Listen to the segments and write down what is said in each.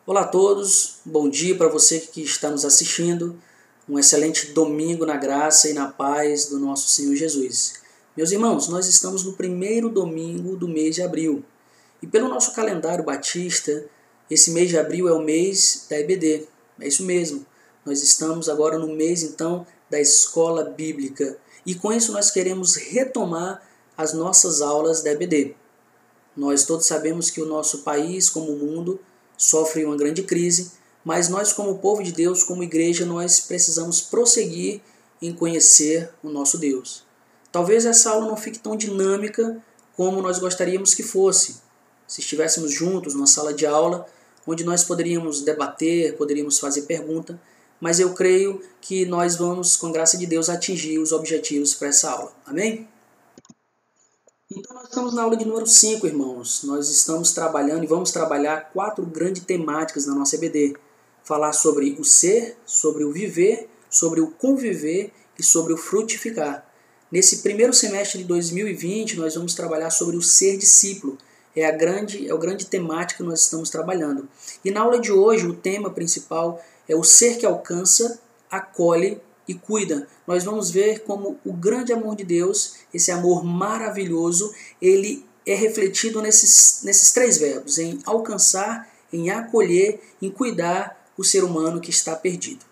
Olá a todos, bom dia para você que está nos assistindo, um excelente domingo na graça e na paz do nosso Senhor Jesus. Meus irmãos, nós estamos no primeiro domingo do mês de abril e pelo nosso calendário batista, esse mês de abril é o mês da EBD, é isso mesmo, nós estamos agora no mês então da escola bíblica e com isso nós queremos retomar as nossas aulas da EBD. Nós todos sabemos que o nosso país, como o mundo, sofre uma grande crise, mas nós como povo de Deus, como igreja, nós precisamos prosseguir em conhecer o nosso Deus. Talvez essa aula não fique tão dinâmica como nós gostaríamos que fosse. Se estivéssemos juntos numa sala de aula, onde nós poderíamos debater, poderíamos fazer pergunta, mas eu creio que nós vamos, com a graça de Deus, atingir os objetivos para essa aula. Amém? Então nós estamos na aula de número 5, irmãos. Nós estamos trabalhando e vamos trabalhar 4 grandes temáticas na nossa EBD. Falar sobre o ser, sobre o viver, sobre o conviver e sobre o frutificar. Nesse primeiro semestre de 2020, nós vamos trabalhar sobre o ser discípulo. É a grande temática que nós estamos trabalhando. E na aula de hoje, o tema principal é o ser que alcança, acolhe e cuida. Nós vamos ver como o grande amor de Deus, esse amor maravilhoso, ele é refletido nesses 3 verbos, em alcançar, em acolher, em cuidar o ser humano que está perdido.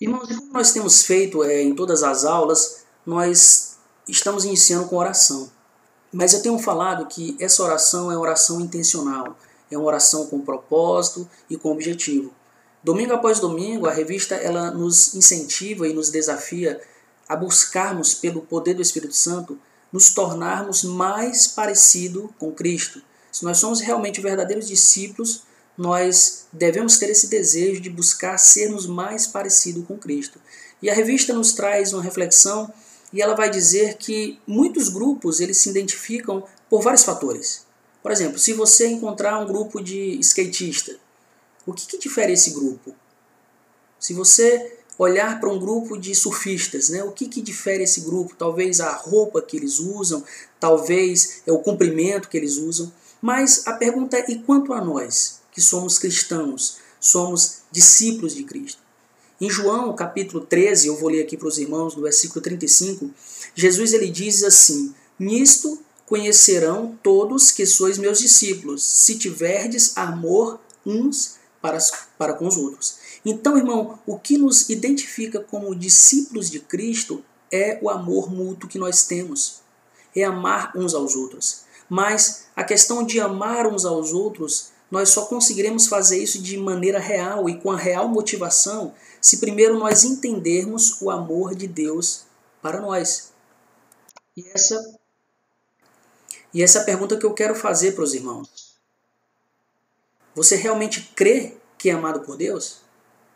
Irmãos, como nós temos feito em todas as aulas, nós estamos iniciando com oração. Mas eu tenho falado que essa oração é uma oração intencional, é uma oração com propósito e com objetivo. Domingo após domingo, a revista ela nos incentiva e nos desafia a buscarmos, pelo poder do Espírito Santo, nos tornarmos mais parecido com Cristo. Se nós somos realmente verdadeiros discípulos, nós devemos ter esse desejo de buscar sermos mais parecido com Cristo. E a revista nos traz uma reflexão e ela vai dizer que muitos grupos eles se identificam por vários fatores. Por exemplo, se você encontrar um grupo de skatistas, o que difere esse grupo? Se você olhar para um grupo de surfistas, o que difere esse grupo? Talvez a roupa que eles usam, talvez é o comprimento que eles usam. Mas a pergunta é, e quanto a nós, que somos cristãos, somos discípulos de Cristo? Em João, capítulo 13, eu vou ler aqui para os irmãos, no versículo 35, Jesus ele diz assim: nisto conhecerão todos que sois meus discípulos, se tiverdes amor uns para com os outros. Então, irmão, o que nos identifica como discípulos de Cristo é o amor mútuo que nós temos. É amar uns aos outros. Mas a questão de amar uns aos outros, nós só conseguiremos fazer isso de maneira real e com a real motivação se primeiro nós entendermos o amor de Deus para nós. E essa é a pergunta que eu quero fazer para os irmãos. Você realmente crê que é amado por Deus?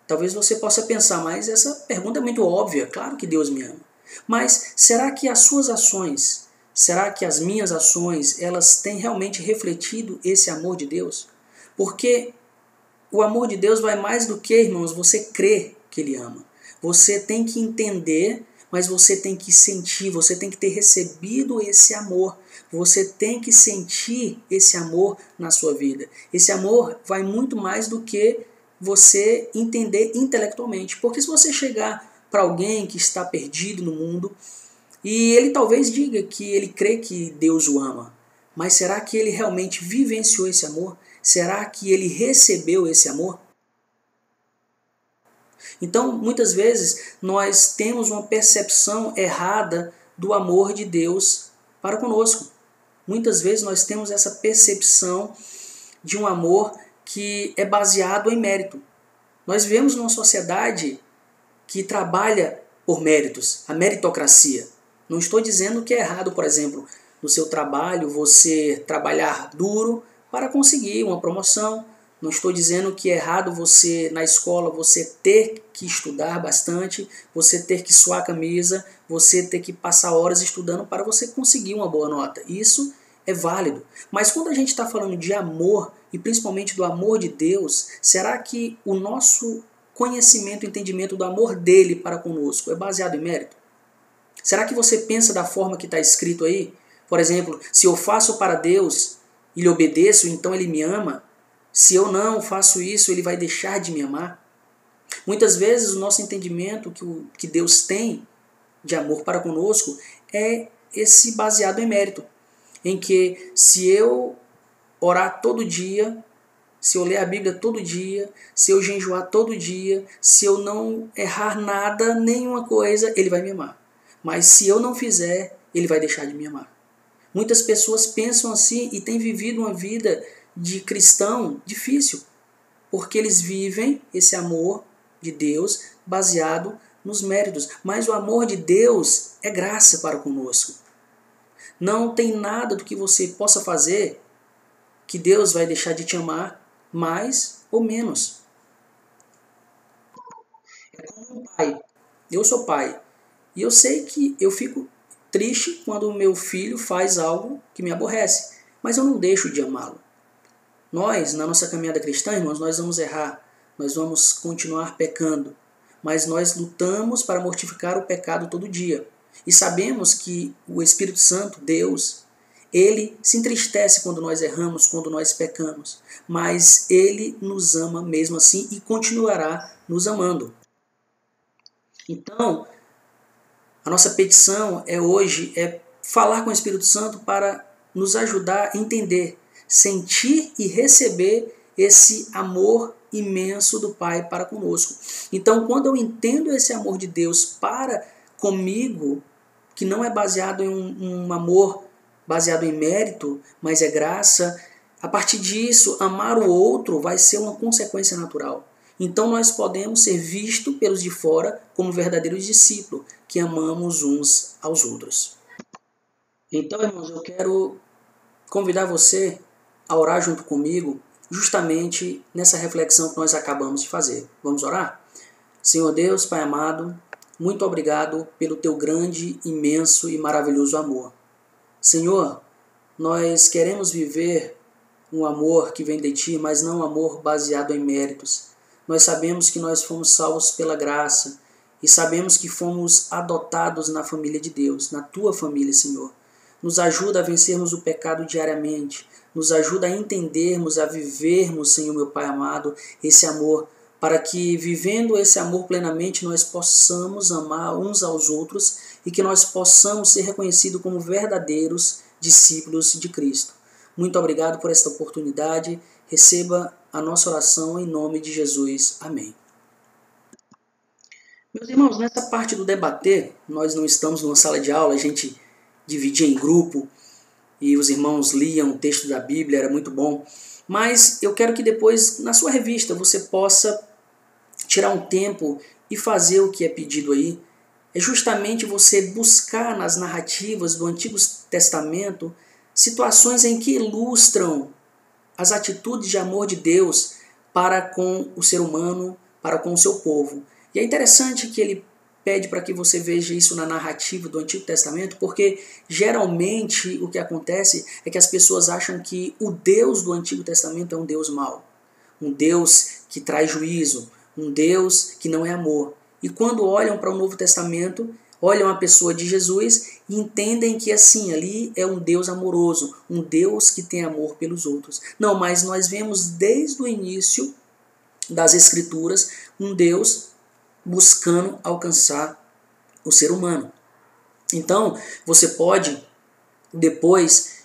Talvez você possa pensar, mas essa pergunta é muito óbvia, claro que Deus me ama. Mas será que as suas ações, será que as minhas ações, elas têm realmente refletido esse amor de Deus? Porque o amor de Deus vai mais do que, irmãos, você crer que Ele ama. Você tem que entender, mas você tem que sentir, você tem que ter recebido esse amor. Você tem que sentir esse amor na sua vida. Esse amor vai muito mais do que você entender intelectualmente. Porque se você chegar para alguém que está perdido no mundo e ele talvez diga que ele crê que Deus o ama, mas será que ele realmente vivenciou esse amor? Será que ele recebeu esse amor? Então, muitas vezes, nós temos uma percepção errada do amor de Deus para conosco. Muitas vezes nós temos essa percepção de um amor que é baseado em mérito. Nós vivemos numa sociedade que trabalha por méritos, a meritocracia. Não estou dizendo que é errado, por exemplo, no seu trabalho você trabalhar duro para conseguir uma promoção. Não estou dizendo que é errado você, na escola, você ter que estudar bastante, você ter que suar a camisa, você ter que passar horas estudando para você conseguir uma boa nota. Isso é válido. Mas quando a gente está falando de amor, e principalmente do amor de Deus, será que o nosso conhecimento e entendimento do amor dele para conosco é baseado em mérito? Será que você pensa da forma que está escrito aí? Por exemplo, se eu faço para Deus e lhe obedeço, então ele me ama? Se eu não faço isso, ele vai deixar de me amar? Muitas vezes o nosso entendimento que Deus tem de amor para conosco é esse baseado em mérito, em que se eu orar todo dia, se eu ler a Bíblia todo dia, se eu jejuar todo dia, se eu não errar nada, nenhuma coisa, ele vai me amar. Mas se eu não fizer, ele vai deixar de me amar. Muitas pessoas pensam assim e têm vivido uma vida de cristão difícil, porque eles vivem esse amor de Deus baseado nos méritos. Mas o amor de Deus é graça para conosco. Não tem nada do que você possa fazer que Deus vai deixar de te amar mais ou menos. É como um pai. Eu sou pai. E eu sei que eu fico triste quando o meu filho faz algo que me aborrece. Mas eu não deixo de amá-lo. Nós, na nossa caminhada cristã, irmãos, nós vamos errar. Nós vamos continuar pecando. Mas nós lutamos para mortificar o pecado todo dia. E sabemos que o Espírito Santo, Deus, ele se entristece quando nós erramos, quando nós pecamos. Mas ele nos ama mesmo assim e continuará nos amando. Então, a nossa petição hoje é falar com o Espírito Santo para nos ajudar a entender, sentir e receber esse amor imenso do Pai para conosco. Então, quando eu entendo esse amor de Deus para comigo, que não é baseado em um amor baseado em mérito, mas é graça, a partir disso, amar o outro vai ser uma consequência natural. Então nós podemos ser vistos pelos de fora como verdadeiros discípulos, que amamos uns aos outros. Então, irmãos, eu quero convidar você a orar junto comigo, justamente nessa reflexão que nós acabamos de fazer. Vamos orar? Senhor Deus, Pai amado, muito obrigado pelo teu grande, imenso e maravilhoso amor. Senhor, nós queremos viver um amor que vem de Ti, mas não um amor baseado em méritos. Nós sabemos que nós fomos salvos pela graça e sabemos que fomos adotados na família de Deus, na Tua família, Senhor. Nos ajuda a vencermos o pecado diariamente, nos ajuda a entendermos, a vivermos, Senhor meu Pai amado, esse amor, para que, vivendo esse amor plenamente, nós possamos amar uns aos outros e que nós possamos ser reconhecidos como verdadeiros discípulos de Cristo. Muito obrigado por esta oportunidade. Receba a nossa oração em nome de Jesus. Amém. Meus irmãos, nessa parte do debater, nós não estamos numa sala de aula, a gente dividia em grupo e os irmãos liam o texto da Bíblia, era muito bom. Mas eu quero que depois, na sua revista, você possa tirar um tempo e fazer o que é pedido aí. É justamente você buscar nas narrativas do Antigo Testamento situações em que ilustram as atitudes de amor de Deus para com o ser humano, para com o seu povo. E é interessante que ele pede para que você veja isso na narrativa do Antigo Testamento, porque geralmente o que acontece é que as pessoas acham que o Deus do Antigo Testamento é um Deus mau, um Deus que traz juízo, um Deus que não é amor. E quando olham para o Novo Testamento, olham a pessoa de Jesus e entendem que assim, ali é um Deus amoroso, um Deus que tem amor pelos outros. Não, mas nós vemos desde o início das Escrituras um Deus buscando alcançar o ser humano. Então, você pode depois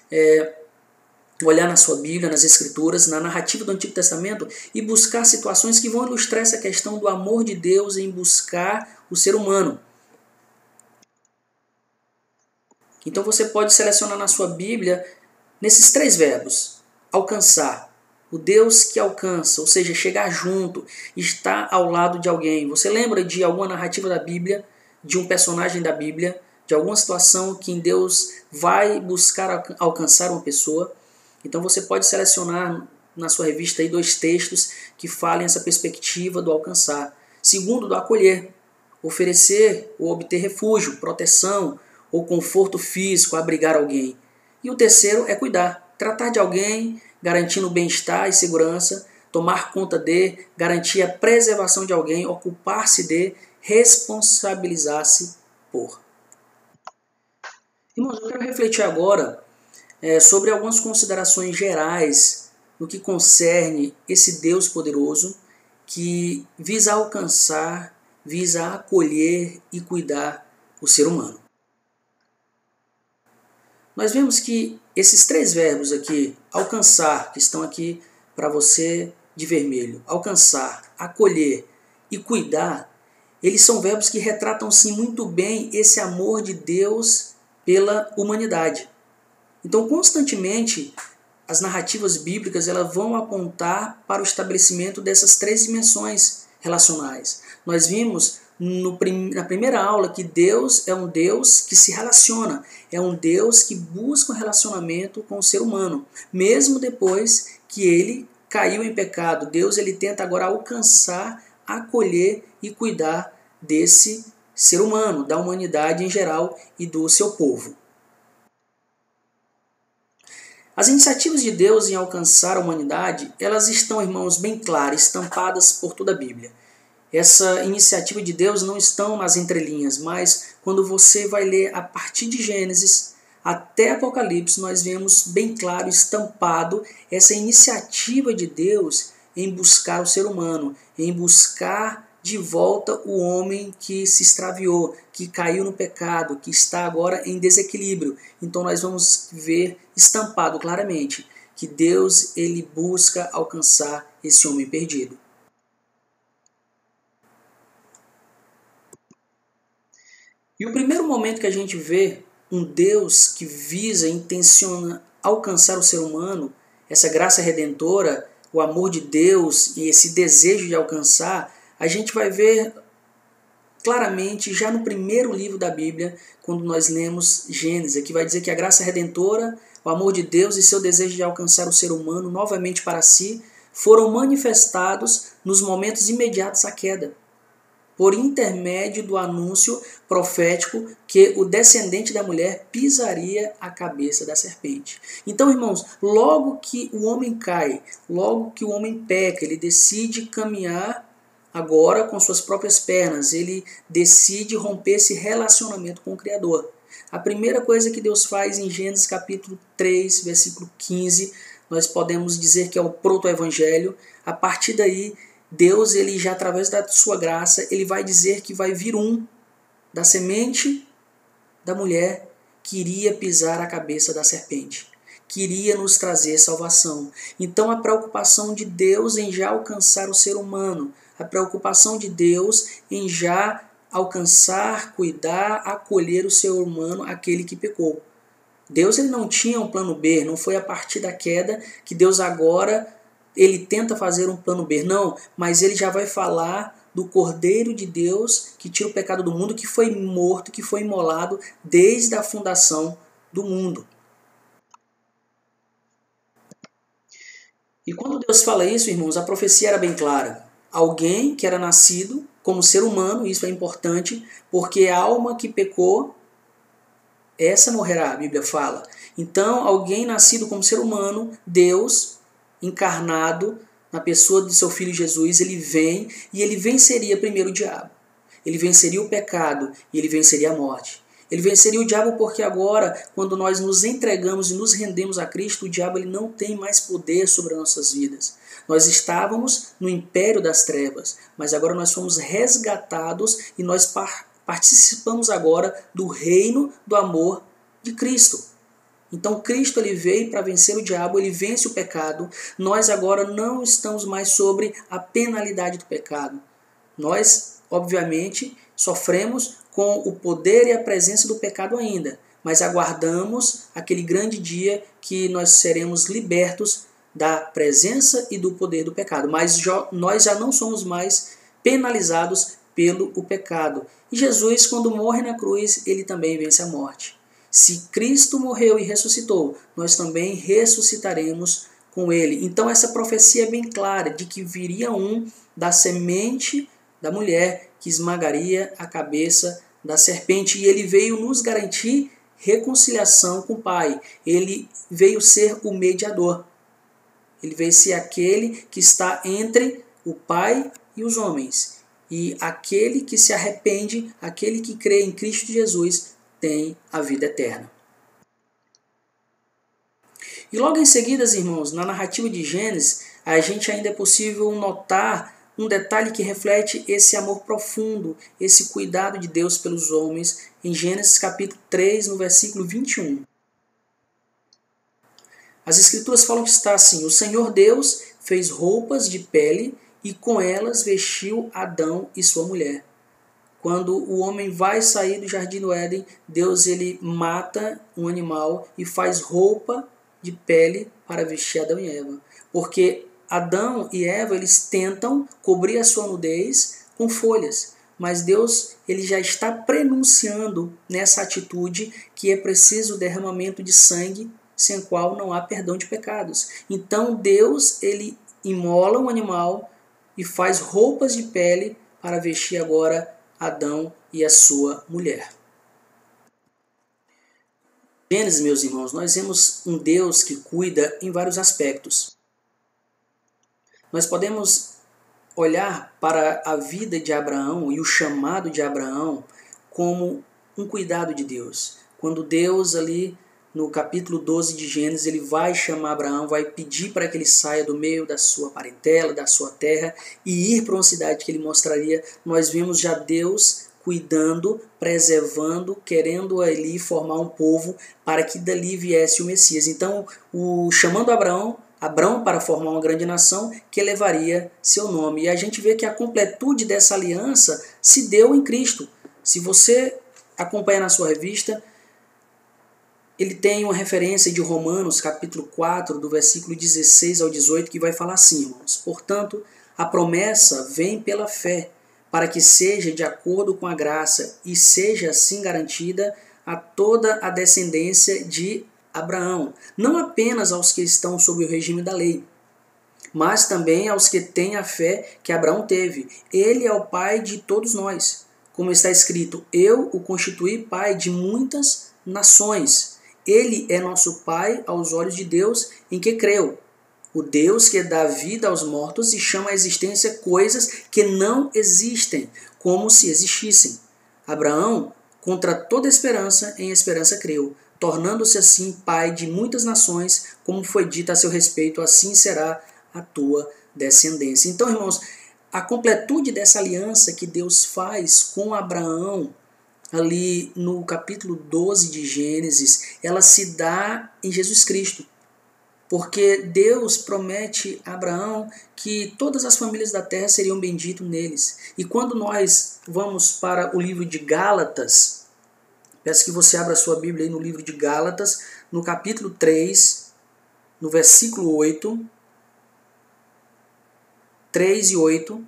olhar na sua Bíblia, nas Escrituras, na narrativa do Antigo Testamento e buscar situações que vão ilustrar essa questão do amor de Deus em buscar o ser humano. Então você pode selecionar na sua Bíblia nesses 3 verbos: alcançar, o Deus que alcança, ou seja, chegar junto, estar ao lado de alguém. Você lembra de alguma narrativa da Bíblia, de um personagem da Bíblia, de alguma situação que em Deus vai buscar alcançar uma pessoa? Então você pode selecionar na sua revista aí 2 textos que falem essa perspectiva do alcançar. Segundo, do acolher, oferecer ou obter refúgio, proteção ou conforto físico, abrigar alguém. E o terceiro é cuidar, tratar de alguém, garantindo o bem-estar e segurança, tomar conta de, garantir a preservação de alguém, ocupar-se de, responsabilizar-se por. Irmãos, eu quero refletir agora sobre algumas considerações gerais no que concerne esse Deus poderoso que visa alcançar, visa acolher e cuidar o ser humano. Nós vemos que esses três verbos aqui, alcançar, que estão aqui para você de vermelho, alcançar, acolher e cuidar, eles são verbos que retratam sim muito bem esse amor de Deus pela humanidade. Então, constantemente, as narrativas bíblicas elas vão apontar para o estabelecimento dessas três dimensões relacionais. Nós vimos na primeira aula que Deus é um Deus que se relaciona, é um Deus que busca um relacionamento com o ser humano. Mesmo depois que ele caiu em pecado, Deus ele tenta agora alcançar, acolher e cuidar desse ser humano, da humanidade em geral e do seu povo. As iniciativas de Deus em alcançar a humanidade, elas estão, irmãos, bem claras, estampadas por toda a Bíblia. Essa iniciativa de Deus não estão nas entrelinhas, mas quando você vai ler a partir de Gênesis até Apocalipse, nós vemos bem claro, estampado, essa iniciativa de Deus em buscar o ser humano, em buscar de volta o homem que se extraviou, que caiu no pecado, que está agora em desequilíbrio. Então nós vamos ver estampado claramente que Deus ele busca alcançar esse homem perdido. E o primeiro momento que a gente vê um Deus que visa, intenciona alcançar o ser humano, essa graça redentora, o amor de Deus e esse desejo de alcançar, a gente vai ver claramente já no primeiro livro da Bíblia, quando nós lemos Gênesis, que vai dizer que a graça redentora, o amor de Deus e seu desejo de alcançar o ser humano novamente para si, foram manifestados nos momentos imediatos à queda, por intermédio do anúncio profético que o descendente da mulher pisaria a cabeça da serpente. Então, irmãos, logo que o homem cai, logo que o homem peca, ele decide caminhar agora com suas próprias pernas, ele decide romper esse relacionamento com o Criador. A primeira coisa que Deus faz em Gênesis capítulo 3, versículo 15, nós podemos dizer que é o proto-evangelho. A partir daí, Deus, ele já através da sua graça, ele vai dizer que vai vir um da semente da mulher que iria pisar a cabeça da serpente, que iria nos trazer salvação. Então a preocupação de Deus em já alcançar o ser humano, a preocupação de Deus em já alcançar, cuidar, acolher o ser humano, aquele que pecou. Deus ele não tinha um plano B, não foi a partir da queda que Deus agora ele tenta fazer um plano B, não, mas ele já vai falar do Cordeiro de Deus que tira o pecado do mundo, que foi morto, que foi imolado desde a fundação do mundo. E quando Deus fala isso, irmãos, a profecia era bem clara. Alguém que era nascido como ser humano, isso é importante, porque a alma que pecou, essa morrerá, a Bíblia fala. Então, alguém nascido como ser humano, Deus encarnado na pessoa do seu Filho Jesus, ele vem e ele venceria primeiro o diabo. Ele venceria o pecado e ele venceria a morte. Ele venceria o diabo porque agora, quando nós nos entregamos e nos rendemos a Cristo, o diabo ele não tem mais poder sobre as nossas vidas. Nós estávamos no império das trevas, mas agora nós fomos resgatados e nós participamos agora do reino do amor de Cristo. Então Cristo ele veio para vencer o diabo, ele vence o pecado. Nós agora não estamos mais sobre a penalidade do pecado. Nós, obviamente, sofremos com o poder e a presença do pecado ainda, mas aguardamos aquele grande dia que nós seremos libertos da presença e do poder do pecado. Mas nós já não somos mais penalizados pelo pecado. E Jesus, quando morre na cruz, ele também vence a morte. Se Cristo morreu e ressuscitou, nós também ressuscitaremos com ele. Então essa profecia é bem clara de que viria um da semente da mulher que esmagaria a cabeça da serpente. E ele veio nos garantir reconciliação com o Pai. Ele veio ser o mediador. Ele veio ser aquele que está entre o Pai e os homens. E aquele que se arrepende, aquele que crê em Cristo Jesus, tem a vida eterna. E logo em seguida, irmãos, na narrativa de Gênesis, a gente ainda é possível notar um detalhe que reflete esse amor profundo, esse cuidado de Deus pelos homens, em Gênesis capítulo 3, no versículo 21. As Escrituras falam que está assim: o Senhor Deus fez roupas de pele e com elas vestiu Adão e sua mulher. Quando o homem vai sair do jardim do Éden, Deus ele mata um animal e faz roupa de pele para vestir Adão e Eva. Porque Adão e Eva eles tentam cobrir a sua nudez com folhas, mas Deus ele já está prenunciando nessa atitude que é preciso o derramamento de sangue, sem o qual não há perdão de pecados. Então Deus ele imola um animal e faz roupas de pele para vestir agora Adão e a sua mulher. Gênesis, meus irmãos, nós vemos um Deus que cuida em vários aspectos. Nós podemos olhar para a vida de Abraão e o chamado de Abraão como um cuidado de Deus. Quando Deus ali no capítulo 12 de Gênesis, ele vai chamar Abraão, vai pedir para que ele saia do meio da sua parentela, da sua terra e ir para uma cidade que ele mostraria. Nós vemos já Deus cuidando, preservando, querendo ali formar um povo para que dali viesse o Messias. Então, chamando Abraão para formar uma grande nação que levaria seu nome. E a gente vê que a completude dessa aliança se deu em Cristo. Se você acompanha na sua revista, ele tem uma referência de Romanos, capítulo 4, do versículo 16 ao 18, que vai falar assim, irmãos: portanto, a promessa vem pela fé, para que seja de acordo com a graça e seja assim garantida a toda a descendência de Abraão, não apenas aos que estão sob o regime da lei, mas também aos que têm a fé que Abraão teve. Ele é o pai de todos nós. Como está escrito, eu o constituí pai de muitas nações. Ele é nosso Pai aos olhos de Deus em que creu. O Deus que dá vida aos mortos e chama à existência coisas que não existem, como se existissem. Abraão, contra toda esperança, em esperança creu, tornando-se assim pai de muitas nações, como foi dito a seu respeito, assim será a tua descendência. Então, irmãos, a completude dessa aliança que Deus faz com Abraão, ali no capítulo 12 de Gênesis, ela se dá em Jesus Cristo. Porque Deus promete a Abraão que todas as famílias da terra seriam benditas neles. E quando nós vamos para o livro de Gálatas, peço que você abra a sua Bíblia aí no livro de Gálatas, no capítulo 3, no versículo 8, 3 e 8,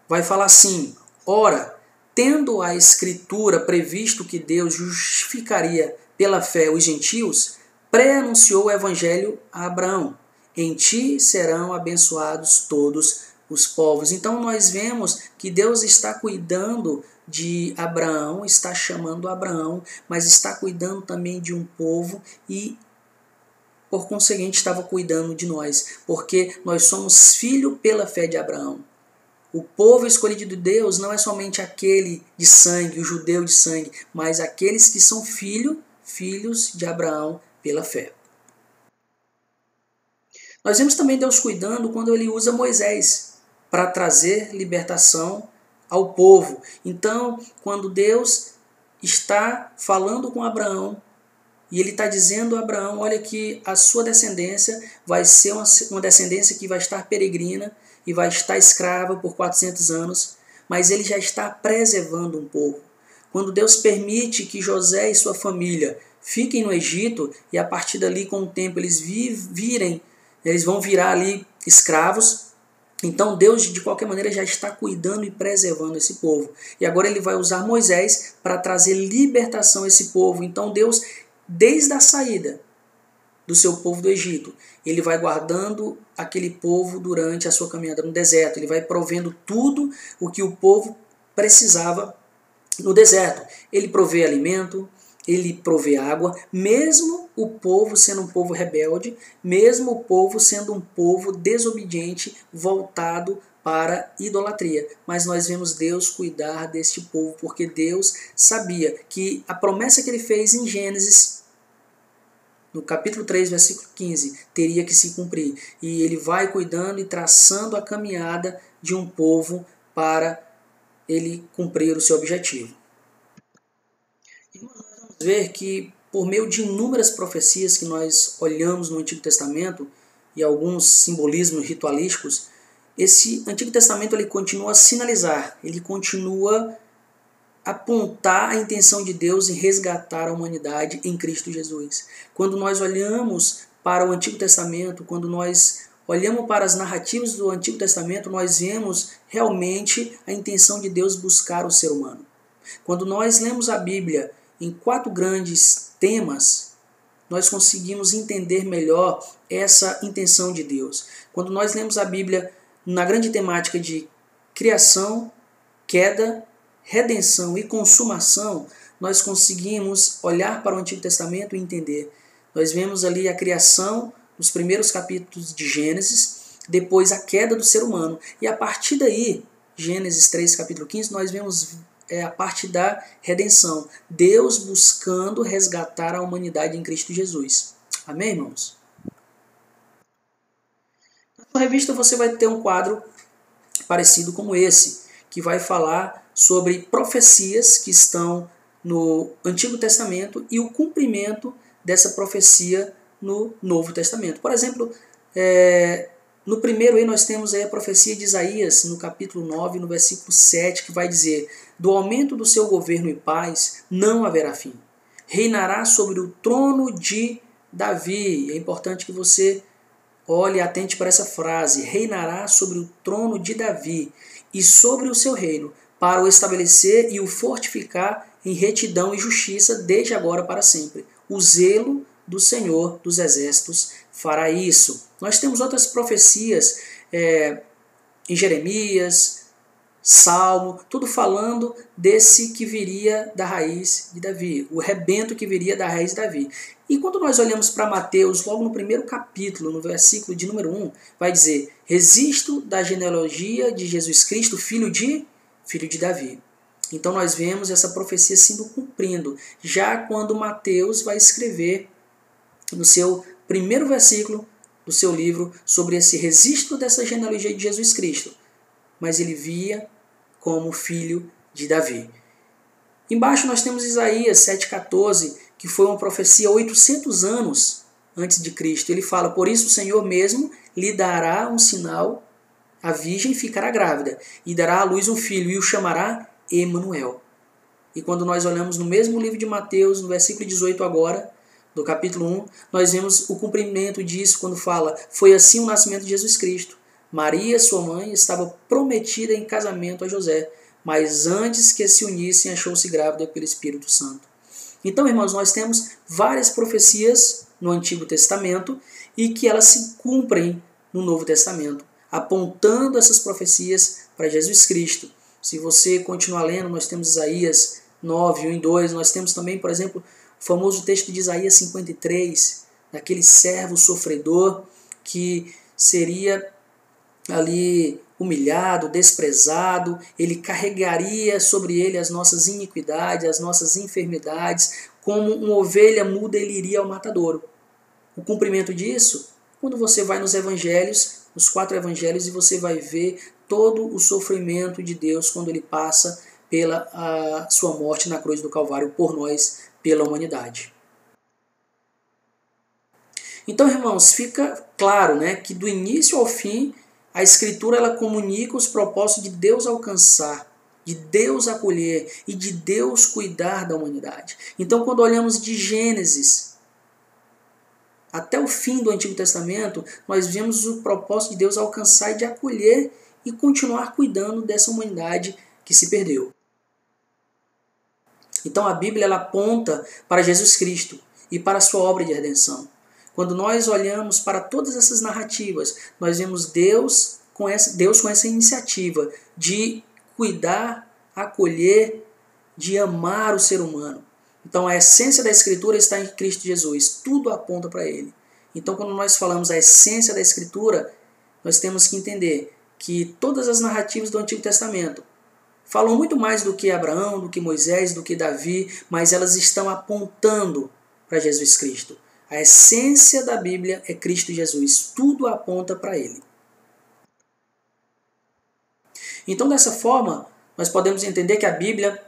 vai falar assim: ora, tendo a Escritura previsto que Deus justificaria pela fé os gentios, pré-anunciou o Evangelho a Abraão: em ti serão abençoados todos os povos. Então nós vemos que Deus está cuidando de Abraão, está chamando Abraão, mas está cuidando também de um povo e, por conseguinte, estava cuidando de nós, porque nós somos filho pela fé de Abraão. O povo escolhido de Deus não é somente aquele de sangue, o judeu de sangue, mas aqueles que são filhos de Abraão pela fé. Nós vemos também Deus cuidando quando ele usa Moisés para trazer libertação ao povo. Então, quando Deus está falando com Abraão, e ele está dizendo a Abraão, olha que a sua descendência vai ser uma descendência que vai estar peregrina, e vai estar escrava por 400 anos, mas ele já está preservando um povo. Quando Deus permite que José e sua família fiquem no Egito, e a partir dali, com o tempo, eles vão virar ali escravos, então Deus, de qualquer maneira, já está cuidando e preservando esse povo. E agora ele vai usar Moisés para trazer libertação a esse povo. Então Deus, desde a saída do seu povo do Egito, ele vai guardando aquele povo durante a sua caminhada no deserto. Ele vai provendo tudo o que o povo precisava no deserto. Ele provê alimento, ele provê água, mesmo o povo sendo um povo rebelde, mesmo o povo sendo um povo desobediente, voltado para idolatria. Mas nós vemos Deus cuidar deste povo, porque Deus sabia que a promessa que ele fez em Gênesis, no capítulo 3, versículo 15, teria que se cumprir. E ele vai cuidando e traçando a caminhada de um povo para ele cumprir o seu objetivo. E nós vamos ver que, por meio de inúmeras profecias que nós olhamos no Antigo Testamento e alguns simbolismos ritualísticos, esse Antigo Testamento ele continua a sinalizar, ele continua a apontar a intenção de Deus em resgatar a humanidade em Cristo Jesus. Quando nós olhamos para o Antigo Testamento, quando nós olhamos para as narrativas do Antigo Testamento, nós vemos realmente a intenção de Deus buscar o ser humano. Quando nós lemos a Bíblia em 4 grandes temas, nós conseguimos entender melhor essa intenção de Deus. Quando nós lemos a Bíblia na grande temática de criação, queda, redenção e consumação, nós conseguimos olhar para o Antigo Testamento e entender. Nós vemos ali a criação nos primeiros capítulos de Gênesis, depois a queda do ser humano. E a partir daí, Gênesis 3, capítulo 15, nós vemos a parte da redenção. Deus buscando resgatar a humanidade em Cristo Jesus. Amém, irmãos? Na revista você vai ter um quadro parecido como esse, que vai falar sobre profecias que estão no Antigo Testamento e o cumprimento dessa profecia no Novo Testamento. Por exemplo, no primeiro aí nós temos aí a profecia de Isaías, no capítulo 9, no versículo 7, que vai dizer: do aumento do seu governo e paz não haverá fim. Reinará sobre o trono de Davi. É importante que você olhe e atente para essa frase. Reinará sobre o trono de Davi e sobre o seu reino, para o estabelecer e o fortificar em retidão e justiça desde agora para sempre. O zelo do Senhor dos Exércitos fará isso. Nós temos outras profecias em Jeremias, Salmo, tudo falando desse que viria da raiz de Davi, o rebento que viria da raiz de Davi. E quando nós olhamos para Mateus, logo no primeiro capítulo, no versículo de número 1, vai dizer: resisto da genealogia de Jesus Cristo, filho de Davi. Então nós vemos essa profecia sendo cumprindo, já quando Mateus vai escrever no seu primeiro versículo do seu livro sobre esse registro dessa genealogia de Jesus Cristo. Mas ele via como filho de Davi. Embaixo nós temos Isaías 7,14, que foi uma profecia 800 anos antes de Cristo. Ele fala: por isso o Senhor mesmo lhe dará um sinal, a virgem ficará grávida, e dará à luz um filho, e o chamará Emanuel. E quando nós olhamos no mesmo livro de Mateus, no versículo 18 agora, do capítulo 1, nós vemos o cumprimento disso quando fala: foi assim o nascimento de Jesus Cristo. Maria, sua mãe, estava prometida em casamento a José, mas antes que se unissem, achou-se grávida pelo Espírito Santo. Então, irmãos, nós temos várias profecias no Antigo Testamento e que elas se cumprem no Novo Testamento, apontando essas profecias para Jesus Cristo. Se você continuar lendo, nós temos Isaías 9, 1 e 2, nós temos também, por exemplo, o famoso texto de Isaías 53, daquele servo sofredor que seria ali humilhado, desprezado, ele carregaria sobre ele as nossas iniquidades, as nossas enfermidades, como uma ovelha muda ele iria ao matadouro. O cumprimento disso, quando você vai nos evangelhos, nos 4 evangelhos, e você vai ver todo o sofrimento de Deus quando ele passa pela sua morte na cruz do Calvário por nós, pela humanidade. Então, irmãos, fica claro, né, que do início ao fim a Escritura ela comunica os propósitos de Deus alcançar, de Deus acolher e de Deus cuidar da humanidade. Então, quando olhamos de Gênesis até o fim do Antigo Testamento, nós vemos o propósito de Deus alcançar e de acolher e continuar cuidando dessa humanidade que se perdeu. Então, a Bíblia ela aponta para Jesus Cristo e para a sua obra de redenção. Quando nós olhamos para todas essas narrativas, nós vemos Deus com essa iniciativa de cuidar, acolher, de amar o ser humano. Então a essência da Escritura está em Cristo Jesus, tudo aponta para Ele. Então quando nós falamos a essência da Escritura, nós temos que entender que todas as narrativas do Antigo Testamento falam muito mais do que Abraão, do que Moisés, do que Davi, mas elas estão apontando para Jesus Cristo. A essência da Bíblia é Cristo Jesus. Tudo aponta para Ele. Então, dessa forma, nós podemos entender que a Bíblia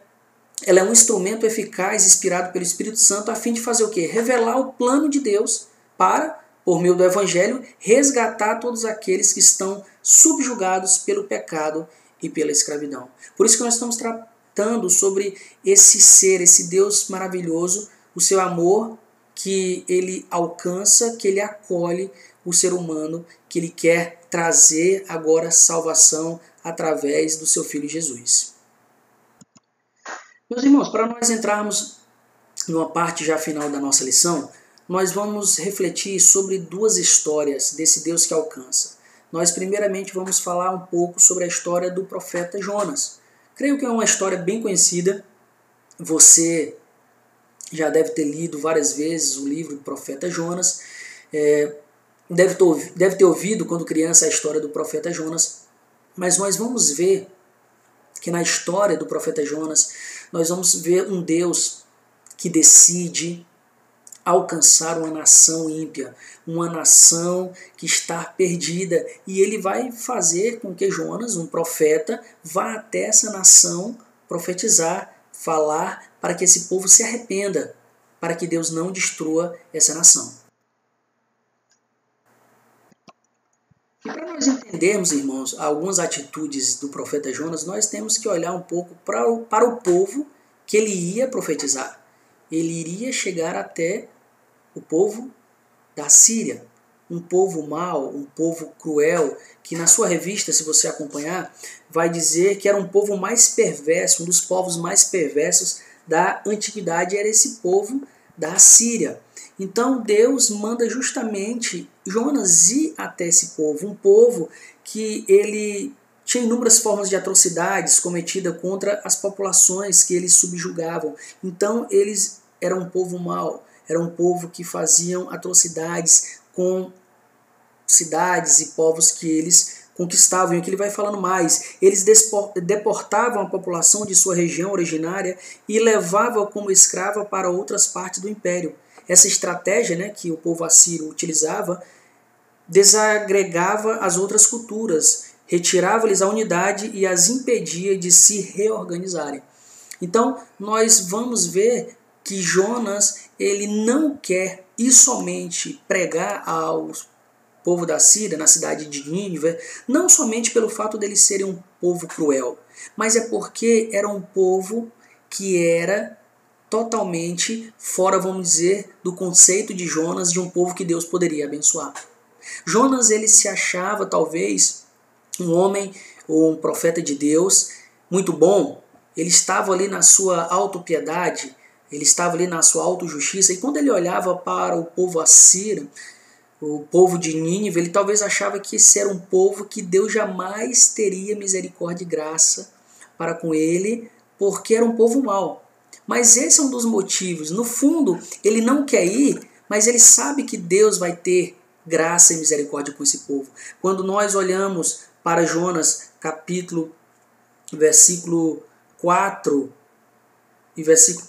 ela é um instrumento eficaz, inspirado pelo Espírito Santo, a fim de fazer o quê? Revelar o plano de Deus para, por meio do Evangelho, resgatar todos aqueles que estão subjugados pelo pecado e pela escravidão. Por isso que nós estamos tratando sobre esse ser, esse Deus maravilhoso, o seu amor que ele alcança, que ele acolhe o ser humano, que ele quer trazer agora salvação através do seu Filho Jesus. Meus irmãos, para nós entrarmos numa parte já final da nossa lição, nós vamos refletir sobre duas histórias desse Deus que alcança. Nós primeiramente vamos falar um pouco sobre a história do profeta Jonas. Creio que é uma história bem conhecida. Você já deve ter lido várias vezes o livro do profeta Jonas. Deve ter ouvido quando criança a história do profeta Jonas. Mas nós vamos ver que na história do profeta Jonas, nós vamos ver um Deus que decide alcançar uma nação ímpia, uma nação que está perdida, e ele vai fazer com que Jonas, um profeta, vá até essa nação profetizar, falar para que esse povo se arrependa, para que Deus não destrua essa nação. E para nós entendermos, irmãos, algumas atitudes do profeta Jonas, nós temos que olhar um pouco para o povo que ele ia profetizar. Ele iria chegar até o povo da Síria, um povo mau, um povo cruel, que na sua revista, se você acompanhar, vai dizer que era um povo mais perverso, um dos povos mais perversos da antiguidade era esse povo da Síria. Então Deus manda justamente Jonas ir até esse povo, um povo que ele tinha inúmeras formas de atrocidades cometidas contra as populações que eles subjugavam. Então eles eram um povo mau, era um povo que faziam atrocidades com cidades e povos que eles conquistavam. E o que ele vai falando mais, eles deportavam a população de sua região originária e levavam como escrava para outras partes do império. Essa estratégia, né, que o povo assírio utilizava desagregava as outras culturas, retirava-lhes a unidade e as impedia de se reorganizarem. Então, nós vamos ver que Jonas ele não quer ir somente pregar ao povo da Síria, na cidade de Nínive, não somente pelo fato deles serem um povo cruel, mas é porque era um povo que era totalmente fora, vamos dizer, do conceito de Jonas, de um povo que Deus poderia abençoar. Jonas ele se achava talvez um homem ou um profeta de Deus muito bom. Ele estava ali na sua autopiedade, ele estava ali na sua autojustiça, e quando ele olhava para o povo assírio, o povo de Nínive, ele talvez achava que esse era um povo que Deus jamais teria misericórdia e graça para com ele, porque era um povo mau. Mas esse é um dos motivos. No fundo, ele não quer ir, mas ele sabe que Deus vai ter graça e misericórdia com esse povo. Quando nós olhamos para Jonas, versículo 4,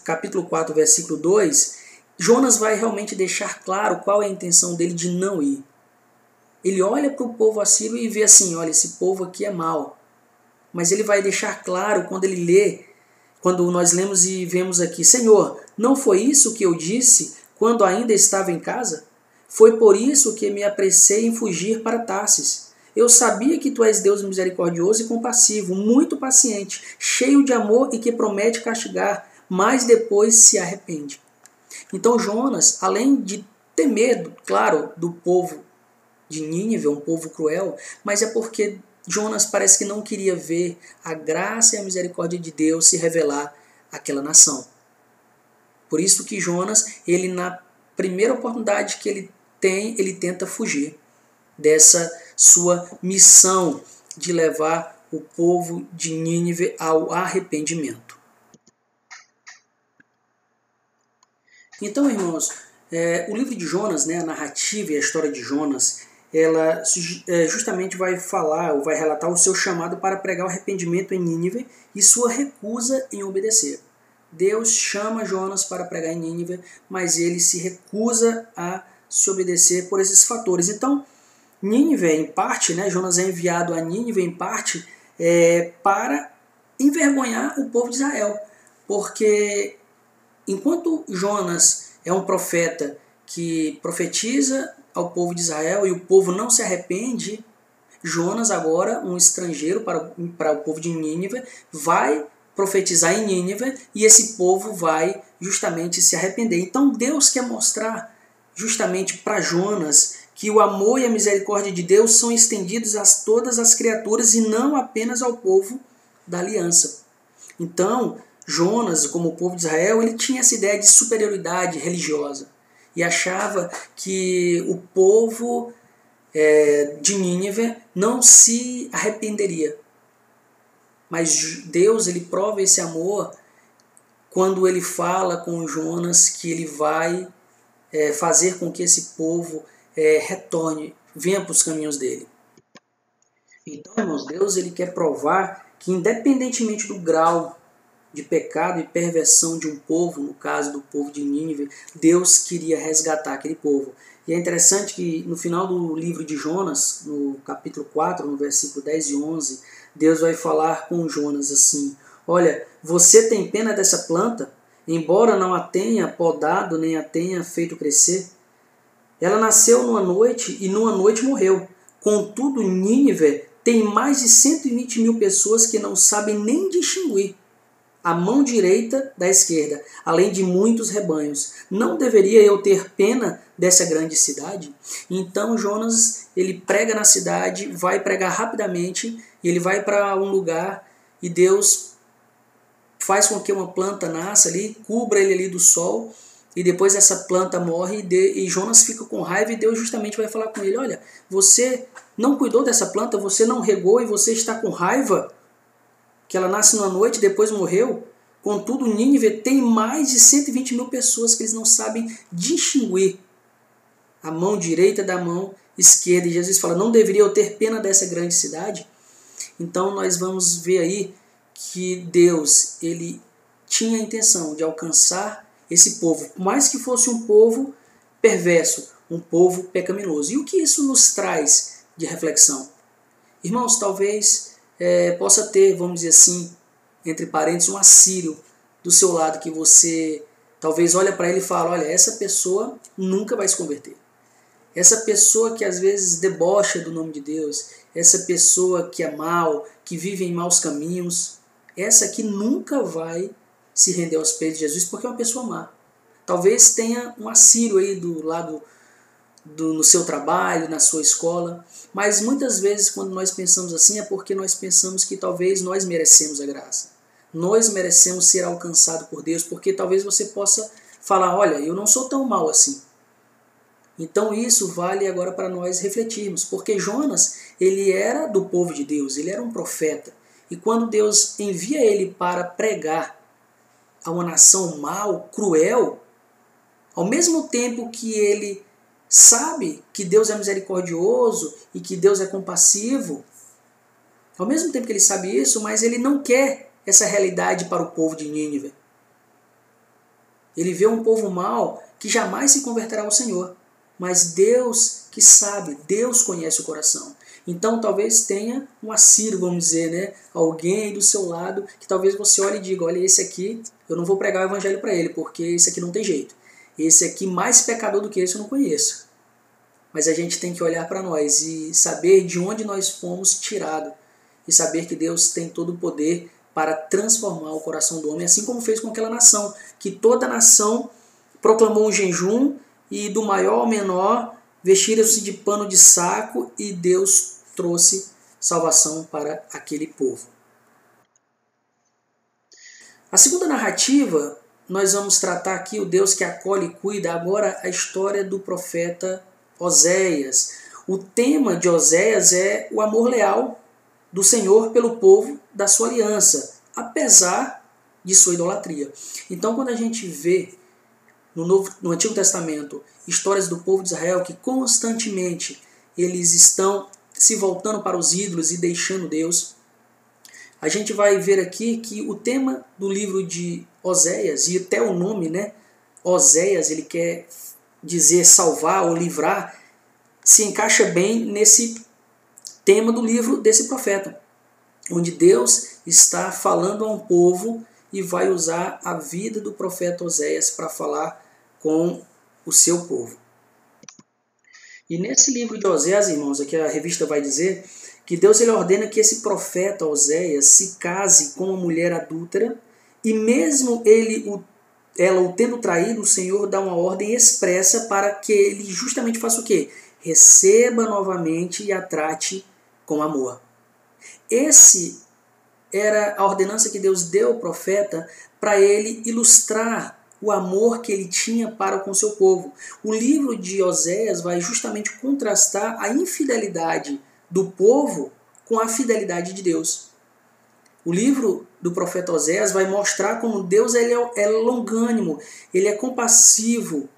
capítulo 4, versículo 2, Jonas vai realmente deixar claro qual é a intenção dele de não ir. Ele olha para o povo assírio e vê assim, olha, esse povo aqui é mau. Mas ele vai deixar claro quando ele lê, quando nós lemos e vemos aqui, Senhor, não foi isso que eu disse quando ainda estava em casa? Foi por isso que me apressei em fugir para Tarsis. Eu sabia que tu és Deus misericordioso e compassivo, muito paciente, cheio de amor e que promete castigar, mas depois se arrepende. Então Jonas, além de ter medo, claro, do povo de Nínive, um povo cruel, mas é porque Jonas parece que não queria ver a graça e a misericórdia de Deus se revelar àquela nação. Por isso que Jonas, ele na primeira oportunidade que ele tem, ele tenta fugir dessa sua missão de levar o povo de Nínive ao arrependimento. Então, irmãos, o livro de Jonas, né, a narrativa e a história de Jonas, ela justamente vai falar, ou vai relatar o seu chamado para pregar o arrependimento em Nínive e sua recusa em obedecer. Deus chama Jonas para pregar em Nínive, mas ele se recusa a se obedecer por esses fatores. Então, Nínive, em parte, né, Jonas é enviado a Nínive, em parte, para envergonhar o povo de Israel. Porque enquanto Jonas é um profeta que profetiza ao povo de Israel e o povo não se arrepende, Jonas, agora um estrangeiro para o povo de Nínive, vai profetizar em Nínive e esse povo vai justamente se arrepender. Então Deus quer mostrar justamente para Jonas que o amor e a misericórdia de Deus são estendidos a todas as criaturas e não apenas ao povo da aliança. Então, Jonas, como o povo de Israel, ele tinha essa ideia de superioridade religiosa e achava que o povo de Nínive não se arrependeria. Mas Deus, ele prova esse amor quando ele fala com Jonas que ele vai fazer com que esse povo retorne, venha para os caminhos dele. Então, irmãos, Deus ele quer provar que independentemente do grau de pecado e perversão de um povo, no caso do povo de Nínive, Deus queria resgatar aquele povo. E é interessante que no final do livro de Jonas, no capítulo 4, no versículo 10 e 11, Deus vai falar com Jonas assim: olha, você tem pena dessa planta, embora não a tenha podado nem a tenha feito crescer? Ela nasceu numa noite e numa noite morreu. Contudo, Nínive tem mais de 120 mil pessoas que não sabem nem distinguir a mão direita da esquerda, além de muitos rebanhos. Não deveria eu ter pena dessa grande cidade? Então Jonas, ele prega na cidade, vai pregar rapidamente, ele vai para um lugar e Deus faz com que uma planta nasça ali, cubra ele ali do sol, e depois essa planta morre e Jonas fica com raiva e Deus justamente vai falar com ele: olha, você não cuidou dessa planta, você não regou e você está com raiva que ela nasce numa noite e depois morreu? Contudo, Nínive tem mais de 120 mil pessoas que eles não sabem distinguir a mão direita da mão esquerda. E Jesus fala: não deveria eu ter pena dessa grande cidade? Então nós vamos ver aí que Deus ele tinha a intenção de alcançar esse povo, por mais que fosse um povo perverso, um povo pecaminoso. E o que isso nos traz de reflexão? Irmãos, talvez possa ter, vamos dizer assim, entre parênteses, um assírio do seu lado que você talvez olha para ele e fala: olha, essa pessoa nunca vai se converter. Essa pessoa que às vezes debocha do nome de Deus, essa pessoa que é mal, que vive em maus caminhos, essa aqui nunca vai se render aos pés de Jesus porque é uma pessoa má. Talvez tenha um assírio aí do lado no seu trabalho, na sua escola, mas muitas vezes quando nós pensamos assim é porque nós pensamos que talvez nós merecemos a graça. Nós merecemos ser alcançados por Deus, porque talvez você possa falar: olha, eu não sou tão mal assim. Então isso vale agora para nós refletirmos, porque Jonas, ele era do povo de Deus, ele era um profeta. E quando Deus envia ele para pregar a uma nação mal, cruel, ao mesmo tempo que ele sabe que Deus é misericordioso e que Deus é compassivo, ao mesmo tempo que ele sabe isso, mas ele não quer essa realidade para o povo de Nínive. Ele vê um povo mau que jamais se converterá ao Senhor. Mas Deus que sabe, Deus conhece o coração. Então talvez tenha um assírio, vamos dizer, né? Alguém do seu lado que talvez você olhe e diga: olha, esse aqui, eu não vou pregar o evangelho para ele, porque esse aqui não tem jeito. Esse aqui, mais pecador do que esse, eu não conheço. Mas a gente tem que olhar para nós e saber de onde nós fomos tirados. E saber que Deus tem todo o poder para transformar o coração do homem, assim como fez com aquela nação, que toda a nação proclamou um jejum e do maior ao menor vestiram-se de pano de saco e Deus trouxe salvação para aquele povo. A segunda narrativa, nós vamos tratar aqui o Deus que acolhe e cuida, agora a história do profeta Oséias. O tema de Oséias é o amor leal do Senhor pelo povo da sua aliança, apesar de sua idolatria. Então quando a gente vê no Antigo Testamento histórias do povo de Israel que constantemente eles estão se voltando para os ídolos e deixando Deus, a gente vai ver aqui que o tema do livro de Oséias, e até o nome, né, Oséias, ele quer dizer salvar ou livrar, se encaixa bem nesse tema do livro desse profeta, onde Deus está falando a um povo e vai usar a vida do profeta Oséias para falar com o seu povo. E nesse livro de Oséias, irmãos, aqui a revista vai dizer que Deus ele ordena que esse profeta Oséias se case com uma mulher adúltera, e mesmo ela o tendo traído, o Senhor dá uma ordem expressa para que ele justamente faça o quê? Receba novamente e a trate com amor. Esse era a ordenança que Deus deu ao profeta para ele ilustrar o amor que ele tinha para com seu povo. O livro de Oséias vai justamente contrastar a infidelidade do povo com a fidelidade de Deus. O livro do profeta Oséias vai mostrar como Deus ele é longânimo, ele é compassivo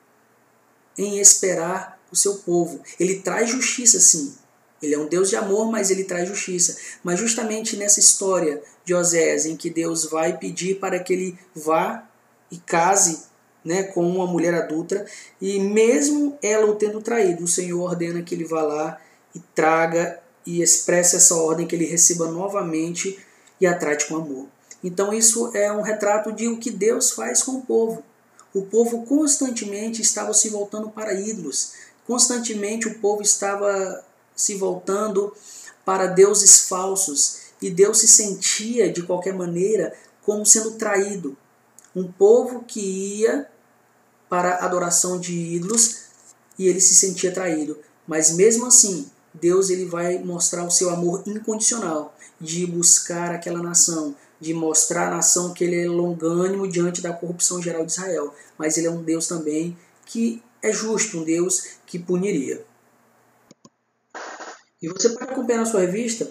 em esperar o seu povo. Ele traz justiça, sim. Ele é um Deus de amor, mas ele traz justiça. Mas justamente nessa história de Oséias, em que Deus vai pedir para que ele vá e case, né, com uma mulher adúltera, e mesmo ela o tendo traído, o Senhor ordena que ele vá lá e traga e expresse essa ordem, que ele receba novamente e a trate com amor. Então isso é um retrato de o que Deus faz com o povo. O povo constantemente estava se voltando para ídolos. Constantemente o povo estava se voltando para deuses falsos. E Deus se sentia, de qualquer maneira, como sendo traído. Um povo que ia para a adoração de ídolos e ele se sentia traído. Mas mesmo assim, Deus ele vai mostrar o seu amor incondicional, de buscar aquela nação, de mostrar à nação que ele é longânimo diante da corrupção geral de Israel. Mas ele é um Deus também que é justo, um Deus que puniria. E você pode acompanhar na sua revista,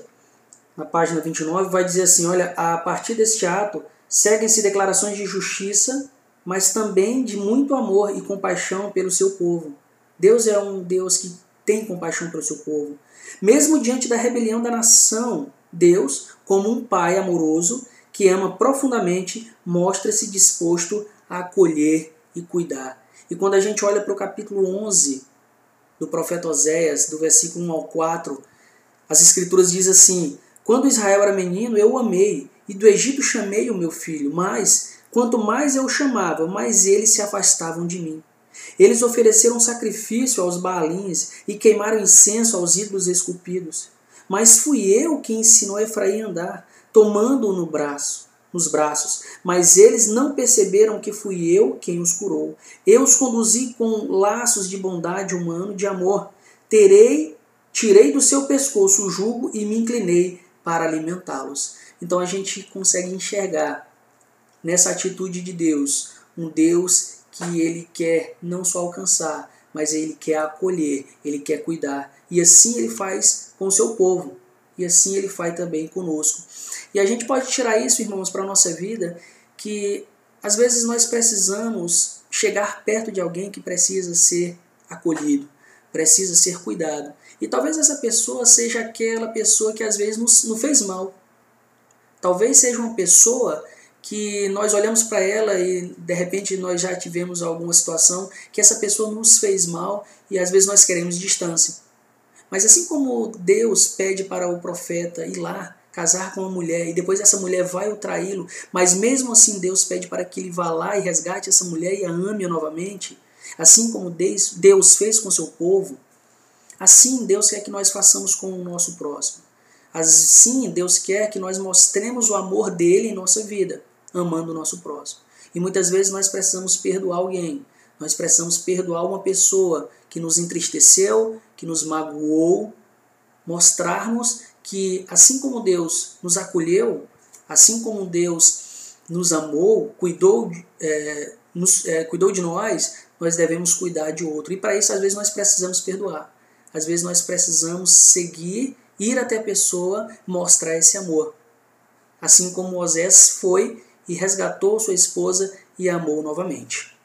na página 29, vai dizer assim, olha, a partir deste ato, seguem-se declarações de justiça, mas também de muito amor e compaixão pelo seu povo. Deus é um Deus que tem compaixão pelo seu povo. Mesmo diante da rebelião da nação, Deus, como um pai amoroso, que ama profundamente, mostra-se disposto a acolher e cuidar. E quando a gente olha para o capítulo 11 do profeta Oséias, do versículo 1 ao 4, as escrituras dizem assim, quando Israel era menino, eu o amei, e do Egito chamei o meu filho, mas quanto mais eu o chamava, mais eles se afastavam de mim. Eles ofereceram sacrifício aos Baalins e queimaram incenso aos ídolos esculpidos. Mas fui eu quem ensinou Efraim a andar, tomando-o nos braços. Mas eles não perceberam que fui eu quem os curou. Eu os conduzi com laços de bondade humana, de amor. Tirei do seu pescoço o jugo e me inclinei para alimentá-los. Então a gente consegue enxergar nessa atitude de Deus, um Deus que ele quer não só alcançar, mas ele quer acolher, ele quer cuidar. E assim ele faz com o seu povo. E assim ele faz também conosco. E a gente pode tirar isso, irmãos, para a nossa vida, que às vezes nós precisamos chegar perto de alguém que precisa ser acolhido, precisa ser cuidado. E talvez essa pessoa seja aquela pessoa que às vezes nos fez mal. Talvez seja uma pessoa que nós olhamos para ela e de repente nós já tivemos alguma situação que essa pessoa nos fez mal e às vezes nós queremos distância. Mas assim como Deus pede para o profeta ir lá casar com uma mulher e depois essa mulher vai o traí-lo, mas mesmo assim Deus pede para que ele vá lá e resgate essa mulher e a ame novamente, assim como Deus fez com seu povo, assim Deus quer que nós façamos com o nosso próximo. Assim Deus quer que nós mostremos o amor dele em nossa vida, amando o nosso próximo. E muitas vezes nós precisamos perdoar alguém, nós precisamos perdoar uma pessoa que nos entristeceu, que nos magoou, mostrarmos que assim como Deus nos acolheu, assim como Deus nos amou, cuidou de nós, nós devemos cuidar de outro. E para isso, às vezes, nós precisamos perdoar. Às vezes, nós precisamos seguir, ir até a pessoa, mostrar esse amor. Assim como Osés foi e resgatou sua esposa e a amou novamente.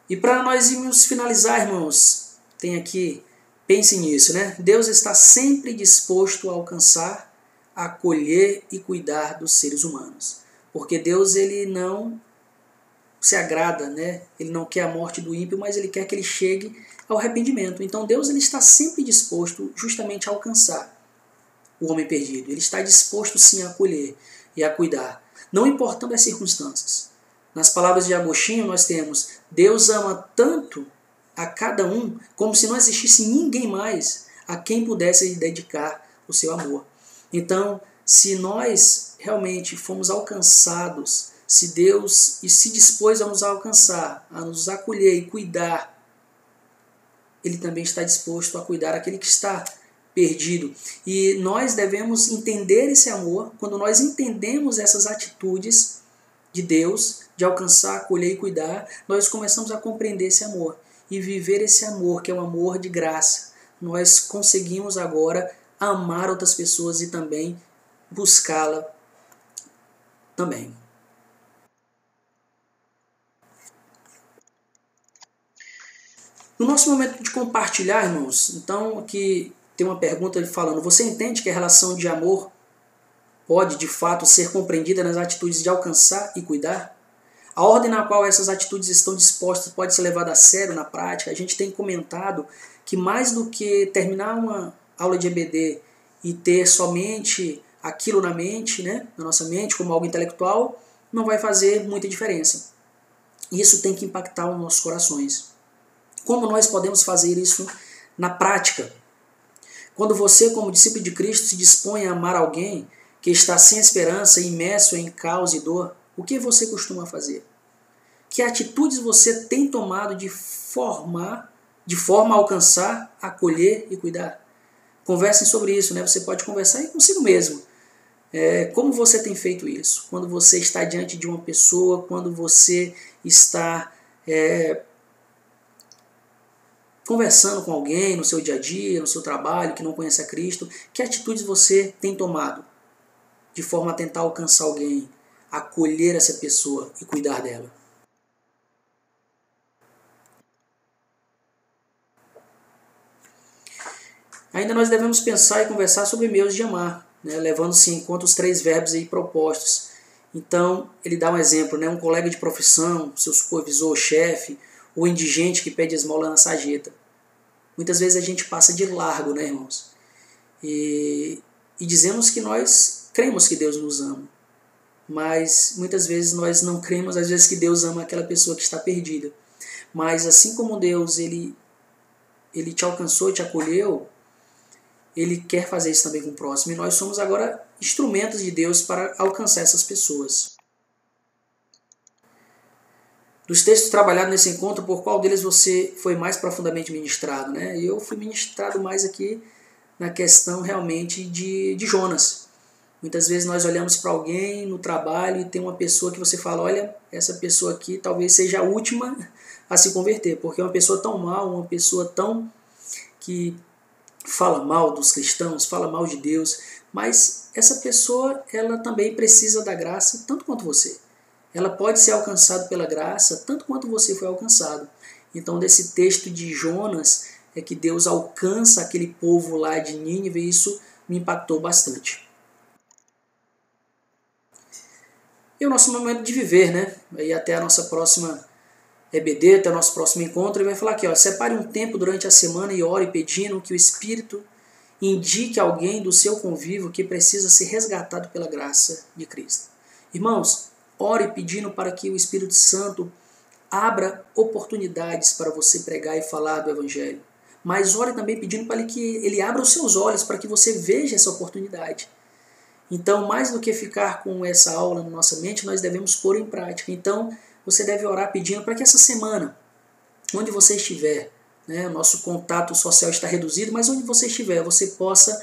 E para nós irmos finalizar, irmãos, tem aqui, pense nisso, né? Deus está sempre disposto a alcançar, acolher e cuidar dos seres humanos. Porque Deus ele não se agrada, né? Ele não quer a morte do ímpio, mas ele quer que ele chegue ao arrependimento. Então Deus ele está sempre disposto justamente a alcançar o homem perdido. Ele está disposto sim a acolher e a cuidar, não importando as circunstâncias. Nas palavras de Agostinho nós temos: Deus ama tanto a cada um como se não existisse ninguém mais a quem pudesse dedicar o seu amor. Então, se nós realmente fomos alcançados, se Deus se dispôs a nos alcançar, a nos acolher e cuidar, Ele também está disposto a cuidar daquele que está perdido. E nós devemos entender esse amor. Quando nós entendemos essas atitudes de Deus, de alcançar, acolher e cuidar, nós começamos a compreender esse amor e viver esse amor, que é um amor de graça. Nós conseguimos agora amar outras pessoas e também buscá-la também. No nosso momento de compartilhar, irmãos, então aqui tem uma pergunta falando: você entende que a relação de amor pode, de fato, ser compreendida nas atitudes de alcançar e cuidar? A ordem na qual essas atitudes estão dispostas pode ser levada a sério na prática. A gente tem comentado que mais do que terminar uma aula de EBD e ter somente aquilo na mente, né, na nossa mente, como algo intelectual, não vai fazer muita diferença. Isso tem que impactar os nossos corações. Como nós podemos fazer isso na prática? Quando você, como discípulo de Cristo, se dispõe a amar alguém que está sem esperança, imerso em caos e dor, o que você costuma fazer? Que atitudes você tem tomado de forma a alcançar, acolher e cuidar? Conversem sobre isso, né? Você pode conversar aí consigo mesmo. Como você tem feito isso? Quando você está diante de uma pessoa, quando você está conversando com alguém no seu dia a dia, no seu trabalho, que não conhece a Cristo, que atitudes você tem tomado de forma a tentar alcançar alguém, acolher essa pessoa e cuidar dela? Ainda nós devemos pensar e conversar sobre meios de amar, né, levando-se em conta os 3 verbos aí propostos. Então, ele dá um exemplo, né, um colega de profissão, seu supervisor, chefe, ou indigente que pede esmola na sarjeta. Muitas vezes a gente passa de largo, né, irmãos? E dizemos que nós cremos que Deus nos ama. Mas muitas vezes nós não cremos, às vezes, que Deus ama aquela pessoa que está perdida. Mas assim como Deus ele te alcançou, te acolheu, Ele quer fazer isso também com o próximo. E nós somos agora instrumentos de Deus para alcançar essas pessoas. Dos textos trabalhados nesse encontro, por qual deles você foi mais profundamente ministrado? Né? Eu fui ministrado mais aqui na questão realmente de Jonas. Muitas vezes nós olhamos para alguém no trabalho e tem uma pessoa que você fala: olha, essa pessoa aqui talvez seja a última a se converter, porque é uma pessoa tão mal, uma pessoa tão que fala mal dos cristãos, fala mal de Deus, mas essa pessoa ela também precisa da graça tanto quanto você. Ela pode ser alcançada pela graça tanto quanto você foi alcançado. Então, desse texto de Jonas é que Deus alcança aquele povo lá de Nínive, e isso me impactou bastante. E o nosso momento de viver, né? Aí até a nossa próxima EBD, até o nosso próximo encontro, ele vai falar aqui, ó: separe um tempo durante a semana e ore pedindo que o Espírito indique alguém do seu convívio que precisa ser resgatado pela graça de Cristo. Irmãos, ore pedindo para que o Espírito Santo abra oportunidades para você pregar e falar do Evangelho. Mas ore também pedindo para que ele abra os seus olhos para que você veja essa oportunidade. Então, mais do que ficar com essa aula na nossa mente, nós devemos pôr em prática. Então, você deve orar pedindo para que essa semana, onde você estiver, né, o nosso contato social está reduzido, mas onde você estiver, você possa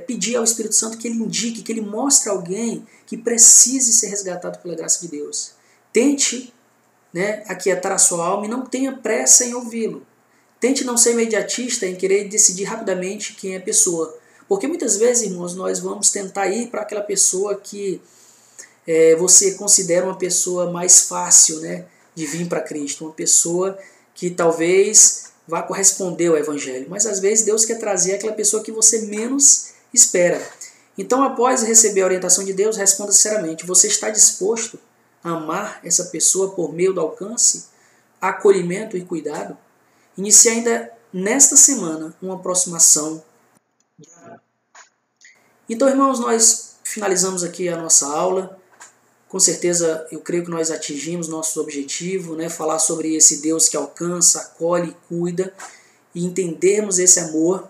pedir ao Espírito Santo que ele indique, que ele mostre alguém que precise ser resgatado pela graça de Deus. Tente, né, aquietar a sua alma e não tenha pressa em ouvi-lo. Tente não ser imediatista em querer decidir rapidamente quem é a pessoa. Porque muitas vezes, irmãos, nós vamos tentar ir para aquela pessoa que você considera uma pessoa mais fácil, né, de vir para Cristo, uma pessoa que talvez vá corresponder ao Evangelho. Mas às vezes Deus quer trazer aquela pessoa que você menos espera. Então, após receber a orientação de Deus, responda sinceramente: você está disposto a amar essa pessoa por meio do alcance, acolhimento e cuidado? Inicie ainda nesta semana uma aproximação. Então, irmãos, nós finalizamos aqui a nossa aula. Com certeza, eu creio que nós atingimos nosso objetivo, né? Falar sobre esse Deus que alcança, acolhe, cuida, e entendermos esse amor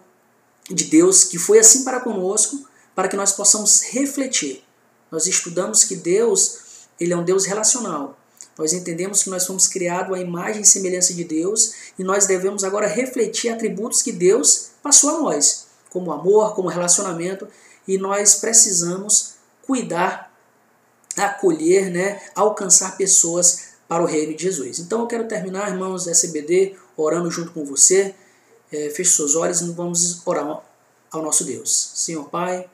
de Deus que foi assim para conosco, para que nós possamos refletir. Nós estudamos que Deus, ele é um Deus relacional. Nós entendemos que nós fomos criados à imagem e semelhança de Deus e nós devemos agora refletir atributos que Deus passou a nós, como amor, como relacionamento, e nós precisamos cuidar, acolher, né, alcançar pessoas para o reino de Jesus. Então eu quero terminar, irmãos da SBD, orando junto com você. Feche seus olhos e vamos orar ao nosso Deus. Senhor Pai,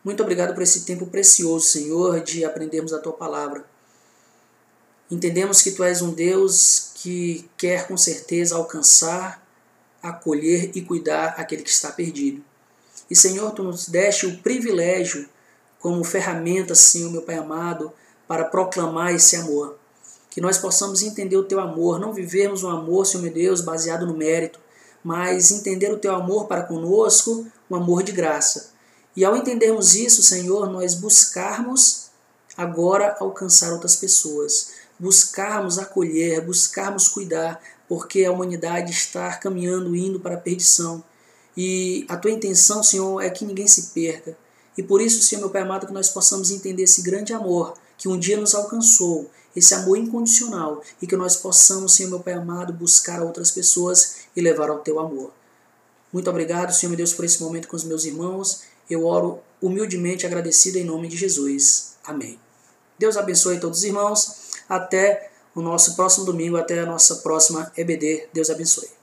muito obrigado por esse tempo precioso, Senhor, de aprendermos a Tua Palavra. Entendemos que Tu és um Deus que quer com certeza alcançar, acolher e cuidar aquele que está perdido. E Senhor, Tu nos deste o privilégio como ferramenta, Senhor, meu Pai amado, para proclamar esse amor. Que nós possamos entender o Teu amor, não vivermos um amor, Senhor meu Deus, baseado no mérito, mas entender o Teu amor para conosco, um amor de graça. E ao entendermos isso, Senhor, nós buscarmos agora alcançar outras pessoas, buscarmos acolher, buscarmos cuidar, porque a humanidade está caminhando, indo para a perdição. E a Tua intenção, Senhor, é que ninguém se perca. E por isso, Senhor, meu Pai amado, que nós possamos entender esse grande amor que um dia nos alcançou, esse amor incondicional, e que nós possamos, Senhor, meu Pai amado, buscar outras pessoas e levar ao Teu amor. Muito obrigado, Senhor, meu Deus, por esse momento com os meus irmãos. Eu oro humildemente agradecido em nome de Jesus. Amém. Deus abençoe todos os irmãos. Até o nosso próximo domingo, até a nossa próxima EBD. Deus abençoe.